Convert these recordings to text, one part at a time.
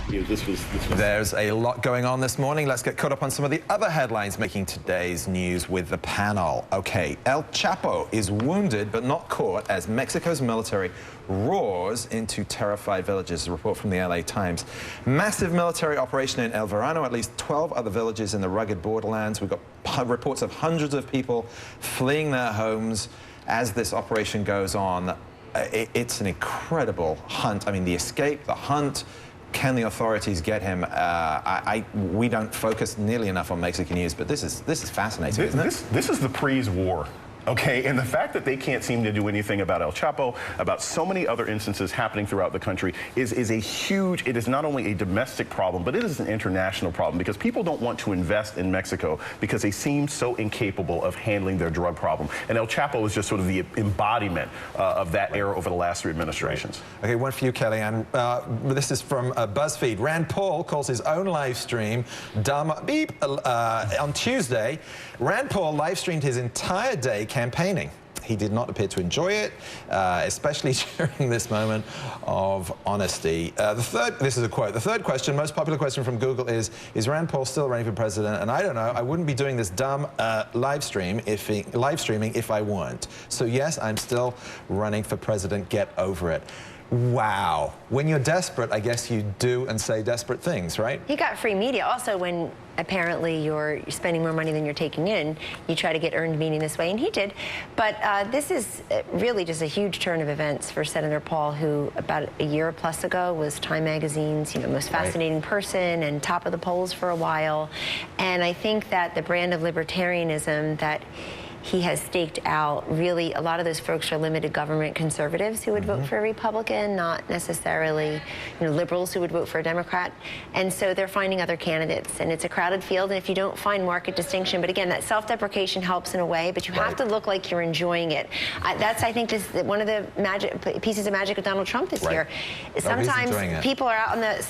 There's a lot going on this morning. Let's get caught up on some of the other headlines making today's news with the panel. Okay, El Chapo is wounded but not caught as Mexico's military roars into terrified villages. A report from the LA Times. Massive military operation in El Verano, at least 12 other villages in the rugged borderlands. We've got reports of hundreds of people fleeing their homes as this operation goes on. It's an incredible hunt. I mean, the escape, the hunt. Can the authorities get him? We don't focus nearly enough on Mexican news, but this is fascinating, isn't it? This is the Pre's war. Okay, and the fact that they can't seem to do anything about El Chapo, about so many other instances happening throughout the country is a huge, it is not only a domestic problem, but it is an international problem because people don't want to invest in Mexico because they seem so incapable of handling their drug problem. And El Chapo is just sort of the embodiment of that era over the last three administrations. Okay, one for you, Kellyanne. This is from BuzzFeed. Rand Paul calls his own live stream dumb beep. On Tuesday, Rand Paul live streamed his entire day campaigning. He did not appear to enjoy it, especially during this moment of honesty. This is a quote. The third question, most popular question from Google is Rand Paul still running for president? And I don't know, I wouldn't be doing this dumb live streaming if I weren't. So yes, I'm still running for president. Get over it. Wow. When you're desperate, I guess you do and say desperate things, right? He got free media. Also, when apparently you're spending more money than you're taking in, you try to get earned media this way, and he did. But this is really just a huge turn of events for Senator Paul, who about a year plus ago was Time Magazine's most fascinating person and top of the polls for a while. And I think that the brand of libertarianism that he has staked out, really, a lot of those folks are limited government conservatives who would vote for a Republican, not necessarily liberals who would vote for a Democrat. And so they're finding other candidates. And it's a crowded field, and if you don't find market distinction, but again, that self-deprecation helps in a way, but you have to look like you're enjoying it. That's, I think, just one of the pieces of magic of Donald Trump this year. Sometimes people are out on the,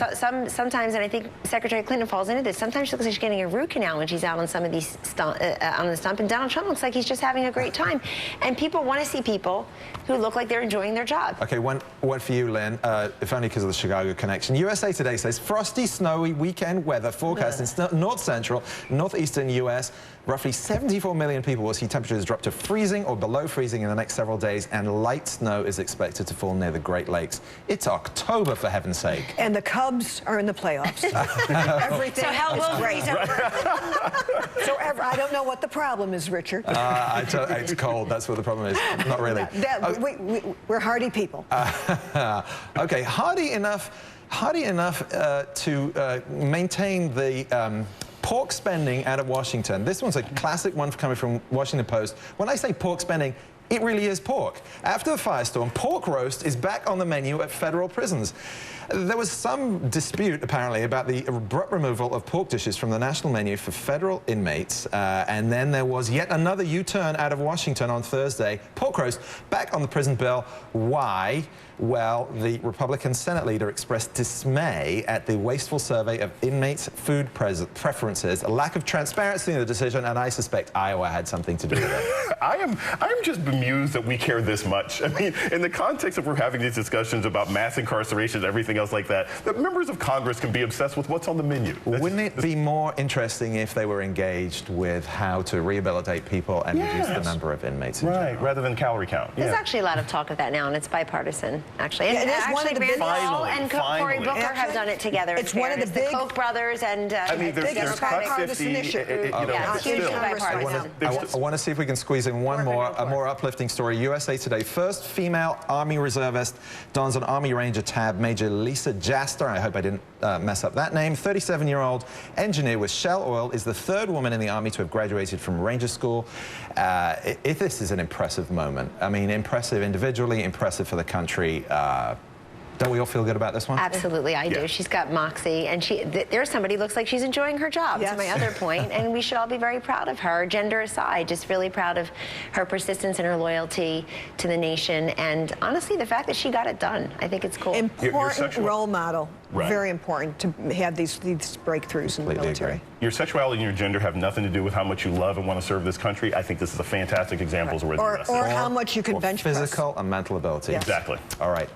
sometimes, and I think Secretary Clinton falls into this, sometimes she looks like she's getting a root canal when she's out on some of these on the stump, and Donald Trump looks like he's just having a great time. And people want to see people who look like they're enjoying their job. Okay, one for you, Lynn, if only because of the Chicago connection. USA Today says frosty, snowy weekend weather forecast in north central, northeastern U.S. Roughly 74 million people will see temperatures drop to freezing or below freezing in the next several days, and light snow is expected to fall near the Great Lakes. It's October, for heaven's sake. And the Cubs are in the playoffs. Everything so hell will freeze over. So I don't know what the problem is, Richard. It's cold. That's what the problem is. Not really. We're hardy people. Okay, hardy enough to maintain the pork spending out of Washington. This one's a classic one coming from Washington Post. When I say pork spending, it really is pork. After the firestorm, pork roast is back on the menu at federal prisons. There was some dispute, apparently, about the abrupt removal of pork dishes from the national menu for federal inmates. And then there was yet another U-turn out of Washington on Thursday. Pork roast back on the prison bill. Why? Well, the Republican Senate leader expressed dismay at the wasteful survey of inmates' food preferences, a lack of transparency in the decision, and I suspect Iowa had something to do with it. I am just bemused that we care this much. I mean, in the context of we're having these discussions about mass incarceration and everything else like that members of Congress can be obsessed with what's on the menu. Wouldn't it be more interesting if they were engaged with how to rehabilitate people and reduce the number of inmates in general? Rather than calorie count. There's actually a lot of talk of that now, and it's bipartisan. Actually, and actually, Rand Paul and Cory Booker have done it together. It's one of the big Koch brothers, and I mean, there's bipartisan issue. I want to see if we can squeeze in a more uplifting story. USA Today: first female Army reservist dons an Army Ranger tab. Major Lisa Jaster, I hope I didn't mess up that name, 37-year-old engineer with Shell Oil, is the third woman in the Army to have graduated from Ranger School. This is an impressive moment. I mean, impressive individually, impressive for the country. Don't we all feel good about this one? Absolutely, I do. She's got moxie, and there's somebody who looks like she's enjoying her job, to my other point, and we should all be very proud of her, gender aside, just really proud of her persistence and her loyalty to the nation, and honestly, the fact that she got it done. I think it's cool. Important role model. Very important to have these breakthroughs in the military. Your sexuality and your gender have nothing to do with how much you love and want to serve this country. I think this is a fantastic example of where the U.S. Or how much you can bench press. Physical and mental ability. Exactly. All right.